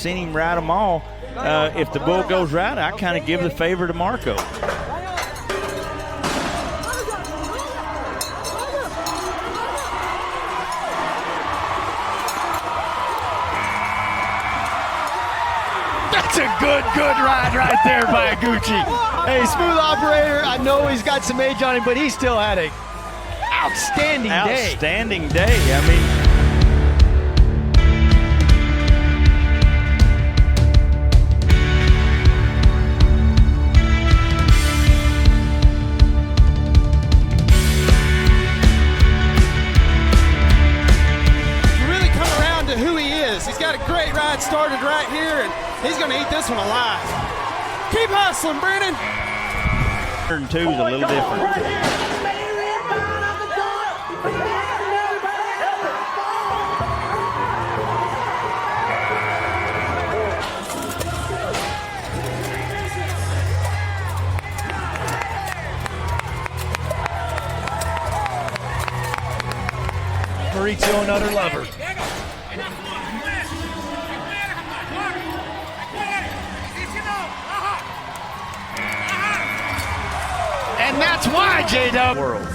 seen him ride them all. If the bull goes right, I kind of give the favor to Marco. That's a good ride right there by Eguchi. Hey, smooth operator. I know he's got some age on him, but he still had an outstanding day. Outstanding day. I mean, started right here, and he's going to eat this one alive. Keep hustling, Brennon. 102 is a little different. Mauricio, another lover. And that's why, J-Dub. World.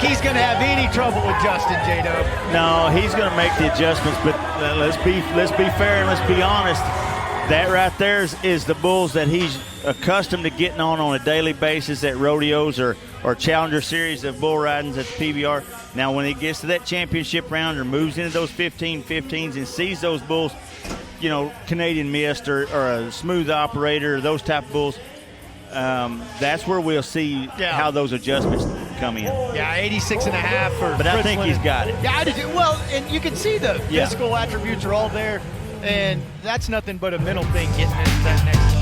He's going to have any trouble with Justin, J-Dub. No, he's going to make the adjustments, but let's be fair and let's be honest. That right there is the bulls that he's accustomed to getting on a daily basis at rodeos or Challenger Series of bull ridings at the PBR. Now, when he gets to that championship round or moves into those 15-15s and sees those bulls, Canadian Mist or a smooth operator, those type of bulls, that's where we'll see how those adjustments come in. Yeah, 86.5 for But I think he's got it. Yeah, I do. Well, and you can see the physical attributes are all there, and that's nothing but a mental thing getting into that next level.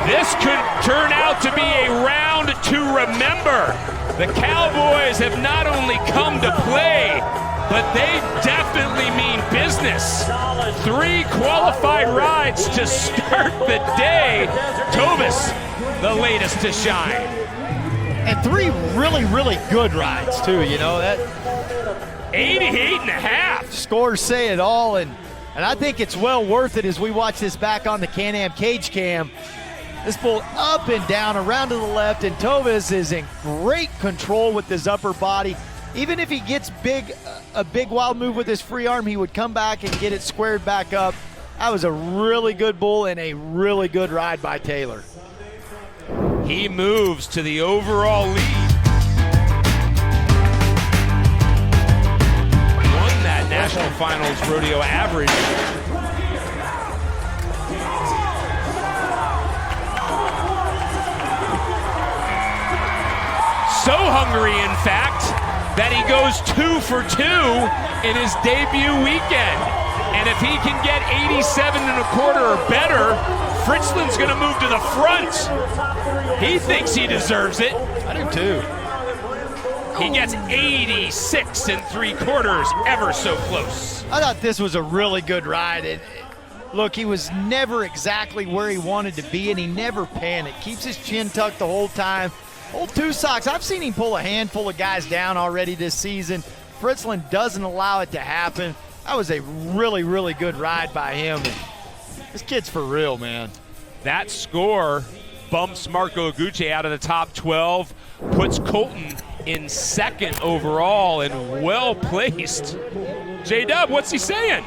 This could turn out to be a round to remember. The Cowboys have not only come to play, but they definitely mean business. 3 qualified rides to start the day. Toves, the latest to shine. And 3 really good rides, too, that 88.5. Scores say it all, and I think it's well worth it as we watch this back on the Can-Am Cage Cam. This bull up and down, around to the left, and Toves is in great control with his upper body. Even if he gets a big wild move with his free arm, he would come back and get it squared back up. That was a really good bull and a really good ride by Taylor. He moves to the overall lead. Won that National Finals rodeo average. So hungry, in fact, that he goes 2 for 2 in his debut weekend. And if he can get 87.25 or better, Fritzlan's going to move to the front. He thinks he deserves it. I do too. He gets 86.75, ever so close. I thought this was a really good ride. And look, he was never exactly where he wanted to be, and he never panicked. Keeps his chin tucked the whole time. Old Two Socks, I've seen him pull a handful of guys down already this season. Fritzlan doesn't allow it to happen. That was a really good ride by him. This kid's for real, man. That score bumps Marco Eguchi out of the top 12, puts Colten in second overall, and well placed J-Dub, what's he saying?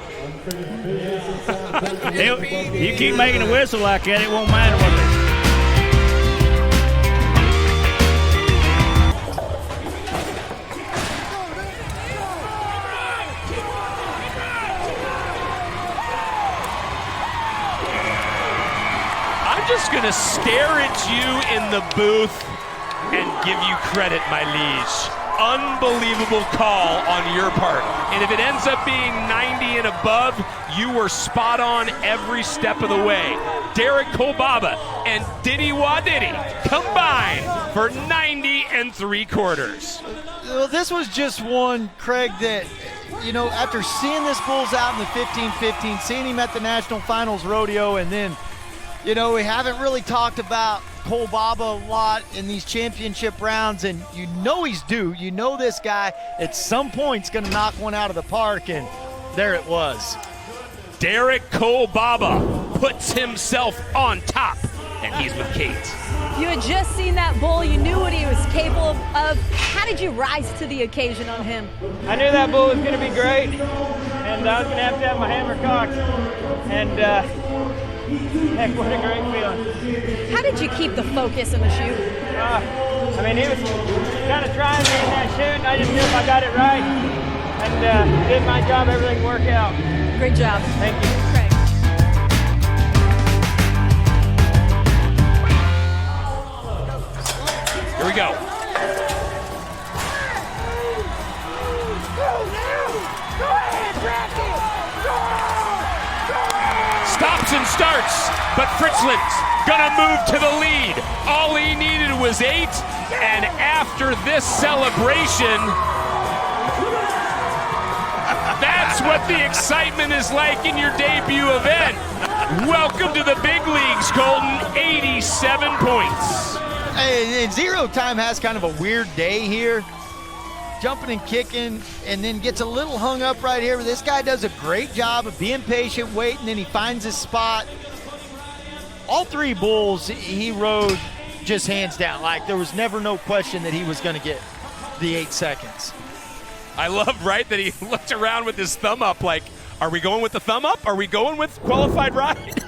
You keep making a whistle like that, it won't matter what it is. I'm just going to stare at you in the booth and give you credit, my liege. Unbelievable call on your part. And if it ends up being 90 and above, you were spot on every step of the way. Derek Kolbaba and Diddy Wadiddy combined for 90 3/4. Well, this was just one, Craig, that, after seeing this Bulls out in the 15-15, seeing him at the National Finals Rodeo, and then, we haven't really talked about Kolbaba a lot in these championship rounds, and he's due. This guy at some point is going to knock one out of the park, and there it was. Derek Kolbaba puts himself on top, and he's with Kate. You had just seen that bull. You knew what he was capable of. How did you rise to the occasion on him? I knew that bull was going to be great, and I was going to have my hammer cocked, and heck, what a great feeling. How did you keep the focus in the shoot? He was kind of trying me in that shoot, and I just knew if I got it right and did my job, everything would work out. Great job. Thank you. Craig. Here we go. Stops and starts, but Fritzlan's gonna move to the lead. All he needed was 8, and after this celebration, that's what the excitement is like in your debut event. Welcome to the big leagues, Colten. 87 points. And Zero Time has kind of a weird day here. Jumping and kicking, and then gets a little hung up right here. But this guy does a great job of being patient, waiting, and he finds his spot. All 3 bulls he rode just hands down. Like, there was never no question that he was going to get the 8 seconds. I love, right, that he looked around with his thumb up like, are we going with the thumb up? Are we going with qualified ride?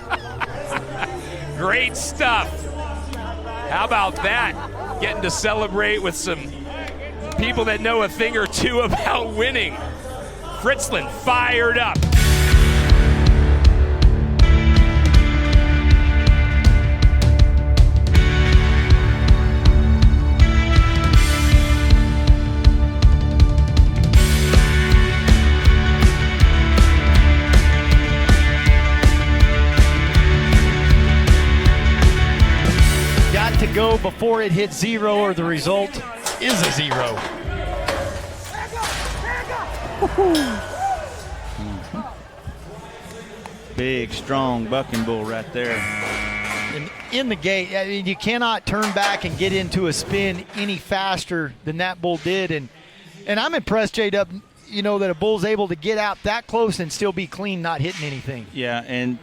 Great stuff. How about that? Getting to celebrate with some people that know a thing or two about winning. Fritzlan fired up. Got to go before it hits 0, or the result is a 0. Big, strong bucking bull right there. And in the gate, I mean, you cannot turn back and get into a spin any faster than that bull did. And I'm impressed, J-Dub, that a bull's able to get out that close and still be clean, not hitting anything. Yeah, and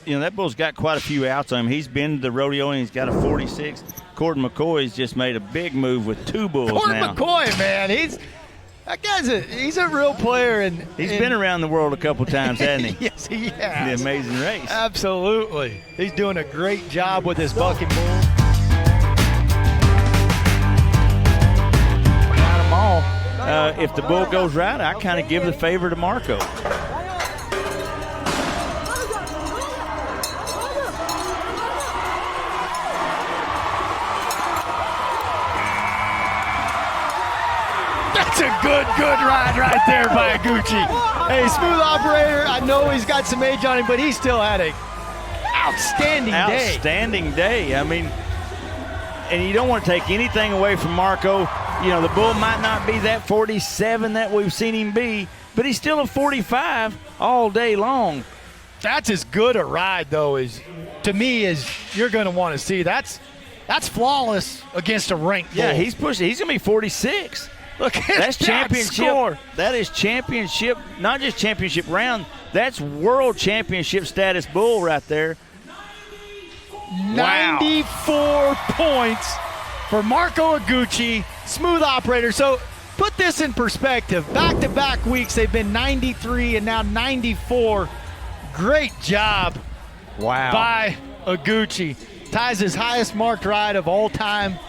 that bull's got quite a few outs on him. He's been to the rodeo and he's got a 46. Colten McCoy's just made a big move with 2 bulls now. Colten McCoy, man, he's a real player, and He's been around the world a couple times, hasn't he? Yes, he has. The Amazing Race. Absolutely. He's doing a great job with his bucking bull. Got them all. If the bull goes right, I kind of give the favor to Marco. That's a good ride right there by Eguchi. Hey, smooth operator. I know he's got some age on him, but he still had an outstanding day. Outstanding day. I mean, and you don't want to take anything away from Marco. The bull might not be that 47 that we've seen him be, but he's still a 45 all day long. That's as good a ride, though, as you're going to want to see. That's flawless against a ranked bull. Yeah, he's pushing. He's going to be 46. Look at That's that championship. score. That is championship, not just championship round. That's world championship status bull right there. 94 points for Marco Eguchi, smooth operator. So put this in perspective. Back-to-back weeks, they've been 93 and now 94. Great job by Eguchi. Ties his highest marked ride of all time.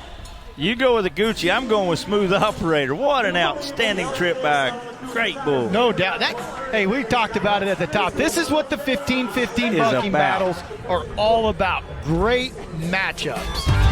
You go with Eguchi. I'm going with Smooth Operator. What an outstanding trip by a great bull. No doubt. Hey, we talked about it at the top. This is what the 15-15 bucking battles are all about. Great matchups.